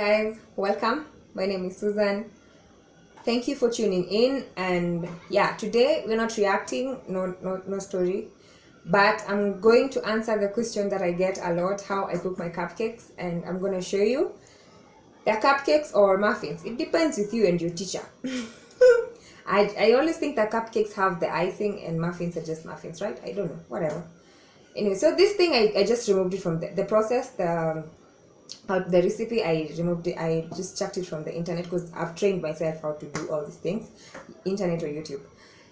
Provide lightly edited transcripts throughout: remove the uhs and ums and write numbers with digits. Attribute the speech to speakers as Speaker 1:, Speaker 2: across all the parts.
Speaker 1: guys, welcome. My name is Susan. Thank you for tuning in. And yeah, today we're not reacting, no story, but I'm going to answer the question that I get a lot, how I cook my cupcakes, and I'm going to show you. They're cupcakes or muffins. It depends with you and your teacher. I always think that cupcakes have the icing and muffins are just muffins, right? I don't know, whatever. Anyway, so this thing I just removed it from the process. The recipe I removed it. I just chucked it from the internet because I've trained myself how to do all these things, internet or YouTube.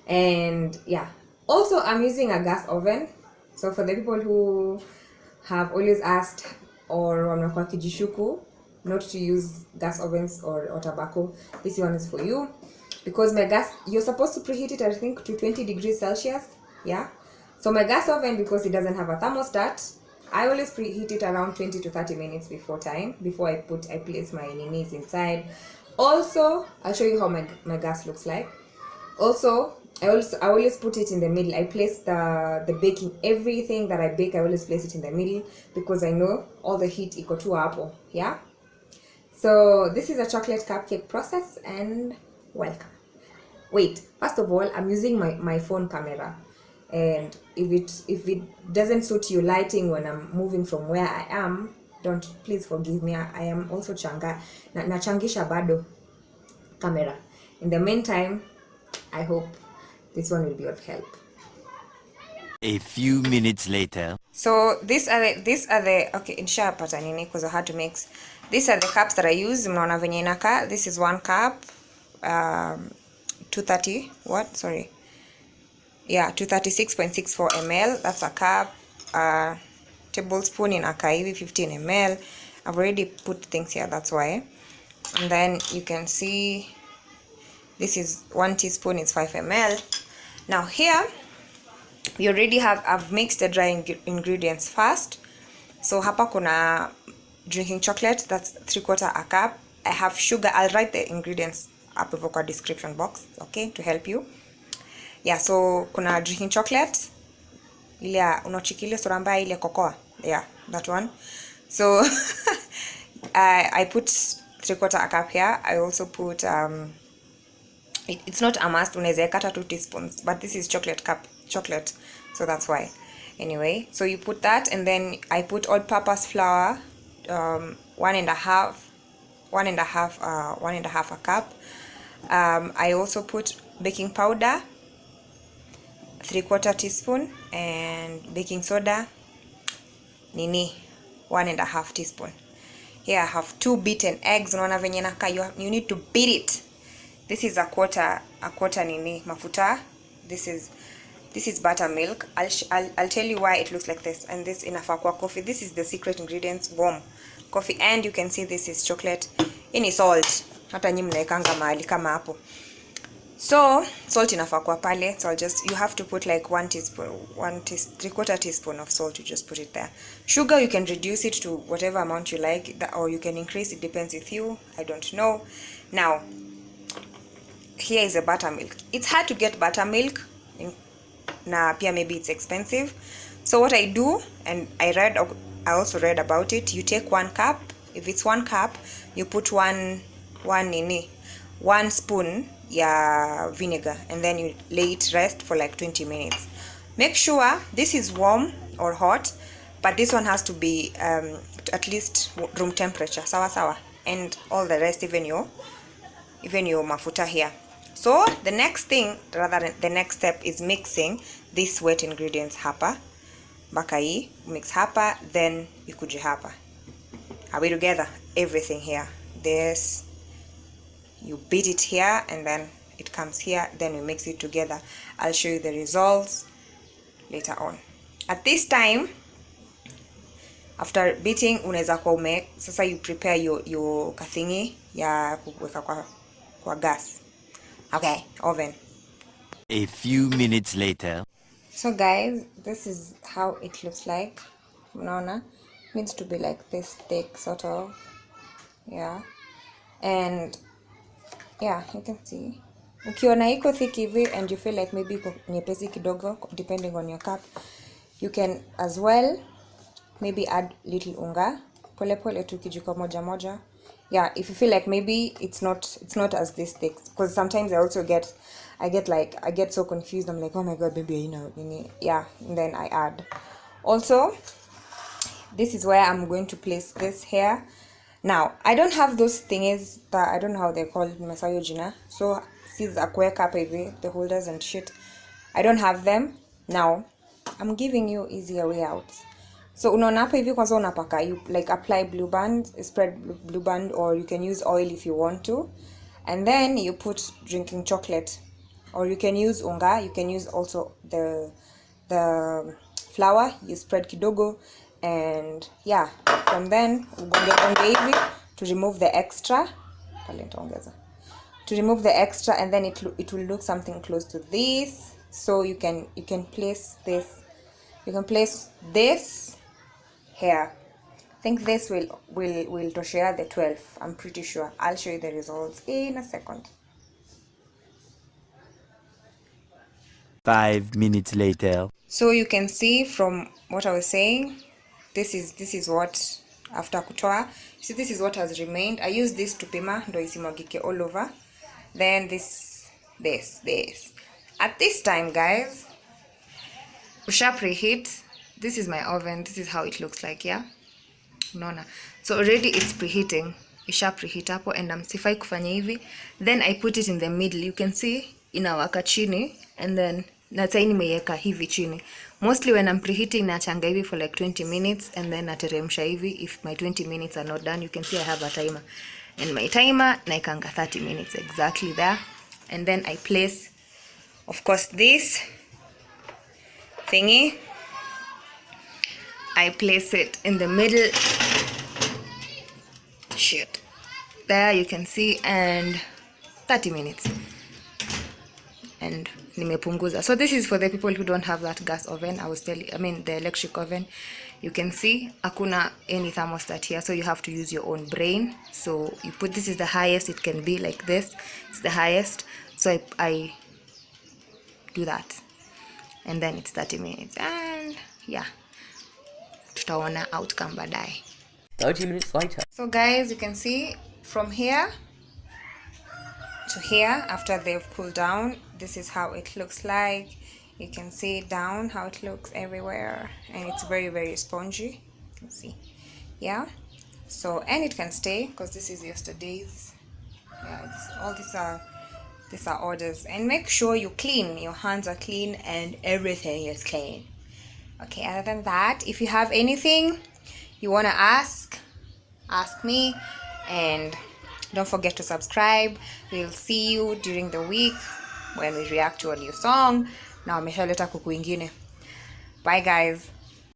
Speaker 1: And yeah, also I'm using a gas oven. So for the people who have always asked or wamekuwa kijishuku not to use gas ovens or tobacco, this one is for you, because my gas, you're supposed to preheat it I think to 20 degrees Celsius. Yeah, so my gas oven, because it doesn't have a thermostat, I always preheat it around 20 to 30 minutes before I place my ninis inside. Also, I'll show you how my gas looks like. Also, I always put it in the middle. I place the baking, everything that I bake, I always place it in the middle because I know all the heat iko tu hapo. Yeah. So this is a chocolate cupcake process, and welcome. Wait, first of all, I'm using my phone camera. And if it doesn't suit you lighting when I'm moving from where I am, please forgive me. I am also nachangisha bado camera. In the meantime, I hope this one will be of help.
Speaker 2: A few minutes later.
Speaker 1: So these are the okay, nishapata nini because I had to mix. These are the cups that I use. Mnaona venye inaka. This is 1 cup, 230 what? Sorry. Yeah, 236.64 ml. That's a cup. Tablespoon in hivi 15 ml. I've already put things here, that's why. And then you can see this is 1 teaspoon, it's 5 ml. Now here we already have, I've mixed the dry ingredients first. So hapa kuna drinking chocolate, that's 3/4 a cup. I have sugar. I'll write the ingredients up in the description box, okay, to help you. Yeah, so kuna drinking chocolate, ile unochikile soramba ile cocoa, yeah, that one. So I put 3/4 a cup here. I also put it's not a must, unaweza kata 2 teaspoons, but this is chocolate, so that's why. Anyway, so you put that, and then I put all-purpose flour, 1.5 a cup. I also put baking powder, 3/4 teaspoon, and baking soda, 1.5 teaspoon. Here I have 2 beaten eggs. Unaona venye naka, you need to beat it. This is a quarter mafuta. This is buttermilk. I'll tell you why it looks like this. And this inafaa kwa coffee. This is the secret ingredients, warm coffee. And you can see this is chocolate. Ini salt. Hata nyinyi mnaekanga mahali kama hapo. So salt inafaa kwa pale. So you have to put like 3/4 teaspoon of salt. You just put it there. Sugar, you can reduce it to whatever amount you like, or you can increase. It depends with you. I don't know. Now here is a buttermilk. It's hard to get buttermilk. Na pia maybe it's expensive. So what I do, and I also read about it, you take 1 cup. If it's 1 cup, you put one spoon ya vinegar, and then you lay it rest for like 20 minutes. Make sure this is warm or hot, but this one has to be at least room temperature, sawa, and all the rest, even your mafuta here. So the next step is mixing these wet ingredients hapa mpaka mix hapa, then ikuje hapa. Are we together? Everything here. This, you beat it here, and then it comes here, then we mix it together. I'll show you the results later on. At this time, after beating, unaweza kwa sasa you prepare your kathingi ya kuweka kwa gas. Okay, oven.
Speaker 2: A few minutes later.
Speaker 1: So guys, this is how it looks like. Unaona, needs to be like this thick, sort of. Yeah, and yeah, you can see. Ukiona iko thick hivi and you feel like maybe iko nyepesi kidogo, depending on your cup, you can as well maybe add little unga, pole tu kijiko moja, yeah, if you feel like maybe it's not as this thick, because sometimes I get so confused. I'm like, oh my god, maybe you know, yeah, and then I add. Also, this is where I'm going to place this here. Now, I don't have those thingies that I don't know how they're called, masayojina. So, these are the holders and shit. I don't have them. Now, I'm giving you easier way out. So, unaona hapa hivi kwanza unapaka, you like apply blue band, spread blue band, or you can use oil if you want to. And then you put drinking chocolate, or you can use unga, you can use also the flour, you spread kidogo, and yeah, from then ugonge hivi to remove the extra, and then it will look something close to this. So you can place this, here. I think this will toshare the 12. I'm pretty sure. I'll show you the results in a second.
Speaker 2: 5 minutes later.
Speaker 1: So you can see from what I was saying, this is what after kutoa. See, this is what has remained. I use this to pima ndo isimwagike all over. Then this. At this time, guys, usha preheat. This is my oven. This is how it looks like, yeah. Unaona, so already it's preheating. Isha preheat hapo, and sifai kufanya hivi. Then I put it in the middle. You can see inawaka chini, and then natai nimeiweka hivi chini. Mostly when I'm preheating nachanga hivi for like 20 minutes, and then nateremsha hivi. If my 20 minutes are not done, you can see I have a timer, and my timer naikanga 30 minutes exactly there. And then I place, of course, this thingy. I place it in the middle. Shit. There you can see, and 30 minutes. And nimepunguza. So this is for the people who don't have that gas oven. The electric oven. You can see hakuna any thermostat here, so you have to use your own brain. So you put, this is the highest it can be, like this. It's the highest. So I do that. And then it's 30 minutes. And yeah. Tutaona outcome baadaye.
Speaker 3: 30 minutes later.
Speaker 1: So guys, you can see from here to here, after they've cooled down, this is how it looks like. You can see down how it looks everywhere, and it's very, very spongy. You can see, yeah. So, and it can stay because this is yesterday's. Yeah, all these are orders. And make sure you clean, your hands are clean, and everything is clean. Okay, other than that, if you have anything you want to ask me, and don't forget to subscribe. We'll see you during the week when we react to a new song. Now, ameshaleta kuku ingine. Bye guys.